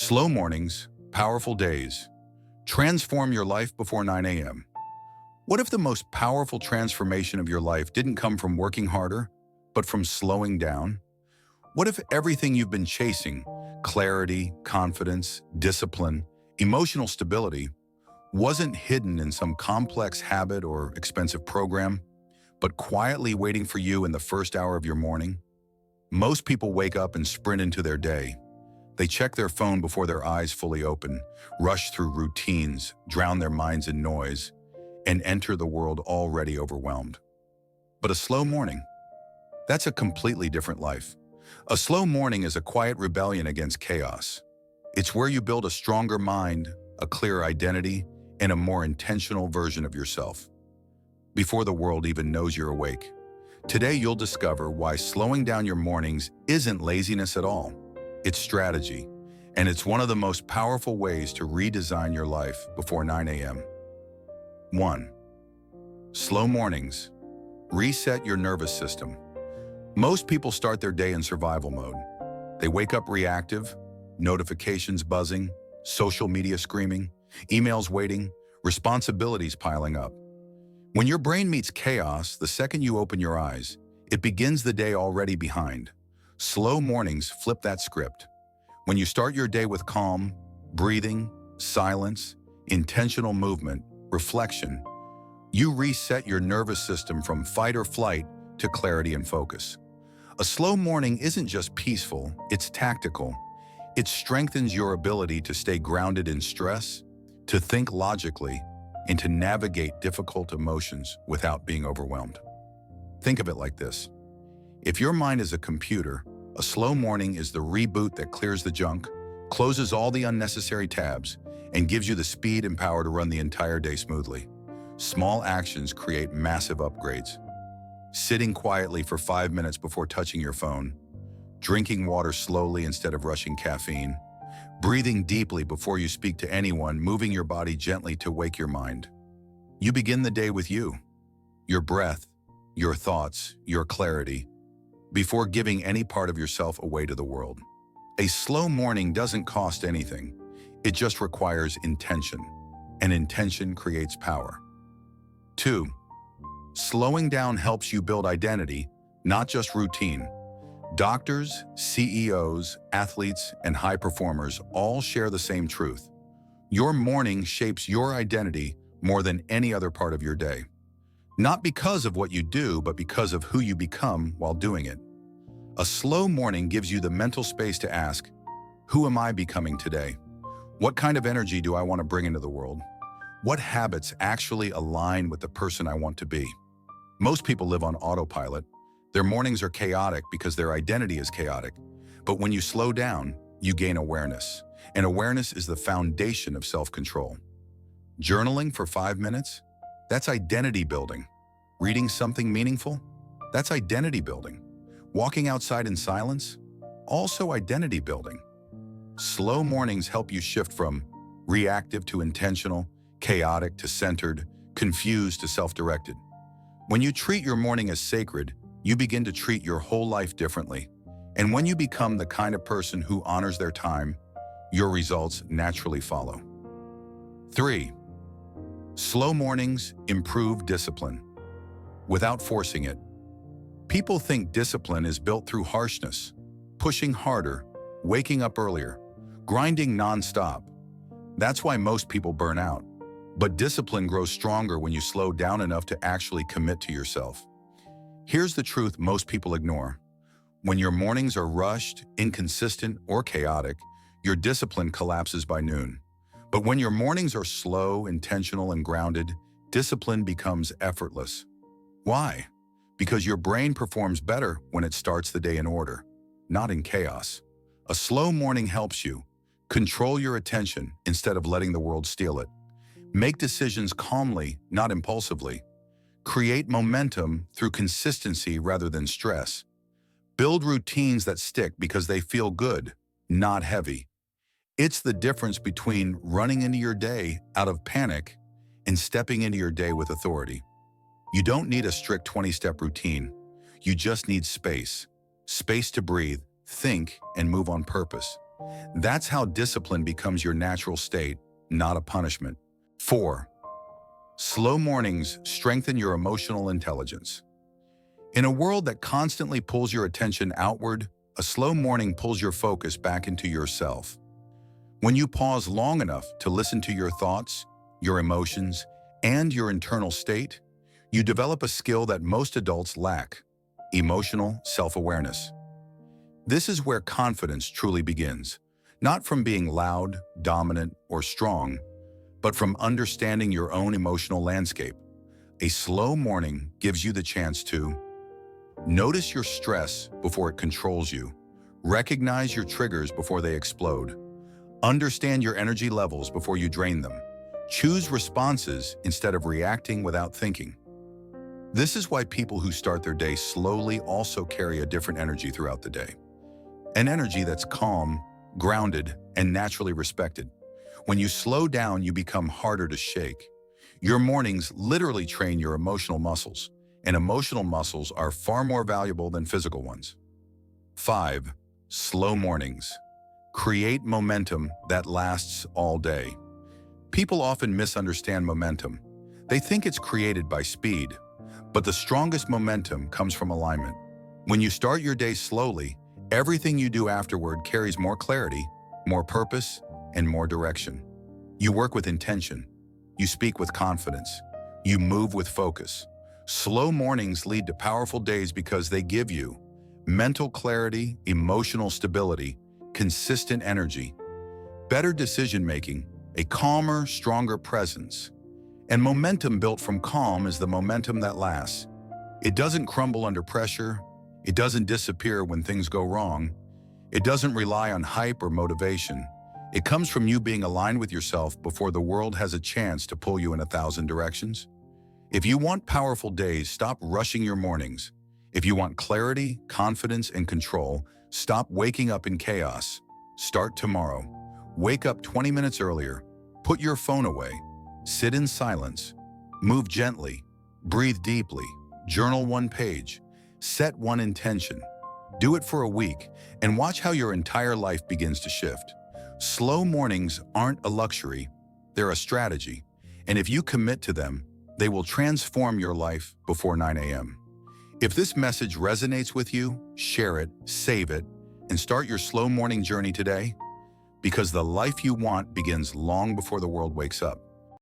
Slow mornings, powerful days. Transform your life before 9 a.m. What if the most powerful transformation of your life didn't come from working harder, but from slowing down? What if everything you've been chasing, clarity, confidence, discipline, emotional stability, wasn't hidden in some complex habit or expensive program, but quietly waiting for you in the first hour of your morning? Most people wake up and sprint into their day. They check their phone before their eyes fully open, rush through routines, drown their minds in noise, and enter the world already overwhelmed. But a slow morning, that's a completely different life. A slow morning is a quiet rebellion against chaos. It's where you build a stronger mind, a clearer identity, and a more intentional version of yourself, before the world even knows you're awake. Today, you'll discover why slowing down your mornings isn't laziness at all. It's strategy, and it's one of the most powerful ways to redesign your life before 9 a.m. 1. Slow mornings. Reset your nervous system. Most people start their day in survival mode. They wake up reactive, notifications buzzing, social media screaming, emails waiting, responsibilities piling up. When your brain meets chaos, the second you open your eyes, it begins the day already behind. Slow mornings flip that script. When you start your day with calm, breathing, silence, intentional movement, reflection, you reset your nervous system from fight or flight to clarity and focus. A slow morning isn't just peaceful, it's tactical. It strengthens your ability to stay grounded in stress, to think logically, and to navigate difficult emotions without being overwhelmed. Think of it like this. If your mind is a computer, a slow morning is the reboot that clears the junk, closes all the unnecessary tabs, and gives you the speed and power to run the entire day smoothly. Small actions create massive upgrades. Sitting quietly for 5 minutes before touching your phone, drinking water slowly instead of rushing caffeine, breathing deeply before you speak to anyone, moving your body gently to wake your mind. You begin the day with you, your breath, your thoughts, your clarity, before giving any part of yourself away to the world. A slow morning doesn't cost anything. It just requires intention, and intention creates power. 2. Slowing down helps you build identity, not just routine. Doctors, CEOs, athletes, and high performers all share the same truth. Your morning shapes your identity more than any other part of your day. Not because of what you do, but because of who you become while doing it. A slow morning gives you the mental space to ask, who am I becoming today? What kind of energy do I want to bring into the world? What habits actually align with the person I want to be? Most people live on autopilot. Their mornings are chaotic because their identity is chaotic. But when you slow down, you gain awareness. And awareness is the foundation of self-control. Journaling for 5 minutes? That's identity building. Reading something meaningful? That's identity building. Walking outside in silence? Also identity building. Slow mornings help you shift from reactive to intentional, chaotic to centered, confused to self-directed. When you treat your morning as sacred, you begin to treat your whole life differently. And when you become the kind of person who honors their time, your results naturally follow. 3. Slow mornings improve discipline. Without forcing it. People think discipline is built through harshness, pushing harder, waking up earlier, grinding nonstop. That's why most people burn out. But discipline grows stronger when you slow down enough to actually commit to yourself. Here's the truth most people ignore. When your mornings are rushed, inconsistent, or chaotic, your discipline collapses by noon. But when your mornings are slow, intentional, and grounded, discipline becomes effortless. Why? Because your brain performs better when it starts the day in order, not in chaos. A slow morning helps you control your attention instead of letting the world steal it. Make decisions calmly, not impulsively. Create momentum through consistency rather than stress. Build routines that stick because they feel good, not heavy. It's the difference between running into your day out of panic and stepping into your day with authority. You don't need a strict 20-step routine. You just need space. Space to breathe, think, and move on purpose. That's how discipline becomes your natural state, not a punishment. 4. Slow mornings strengthen your emotional intelligence. In a world that constantly pulls your attention outward, a slow morning pulls your focus back into yourself. When you pause long enough to listen to your thoughts, your emotions, and your internal state, you develop a skill that most adults lack: emotional self-awareness. This is where confidence truly begins, not from being loud, dominant, or strong, but from understanding your own emotional landscape. A slow morning gives you the chance to notice your stress before it controls you, recognize your triggers before they explode, understand your energy levels before you drain them, choose responses instead of reacting without thinking. This is why people who start their day slowly also carry a different energy throughout the day. An energy that's calm, grounded, and naturally respected. When you slow down, you become harder to shake. Your mornings literally train your emotional muscles, and emotional muscles are far more valuable than physical ones. 5. Slow mornings create momentum that lasts all day. People often misunderstand momentum. They think it's created by speed, but the strongest momentum comes from alignment. When you start your day slowly, everything you do afterward carries more clarity, more purpose, and more direction. You work with intention. You speak with confidence. You move with focus. Slow mornings lead to powerful days because they give you mental clarity, emotional stability, consistent energy, better decision-making, a calmer, stronger presence. And momentum built from calm is the momentum that lasts. It doesn't crumble under pressure. It doesn't disappear when things go wrong. It doesn't rely on hype or motivation. It comes from you being aligned with yourself before the world has a chance to pull you in 1,000 directions. If you want powerful days, stop rushing your mornings. If you want clarity, confidence, and control, stop waking up in chaos. Start tomorrow. Wake up 20 minutes earlier. Put your phone away. Sit in silence. Move gently. Breathe deeply. Journal one page. Set one intention. Do it for a week and watch how your entire life begins to shift. Slow mornings aren't a luxury, they're a strategy. And if you commit to them, they will transform your life before 9 a.m. If this message resonates with you, share it, save it, and start your slow morning journey today, because the life you want begins long before the world wakes up.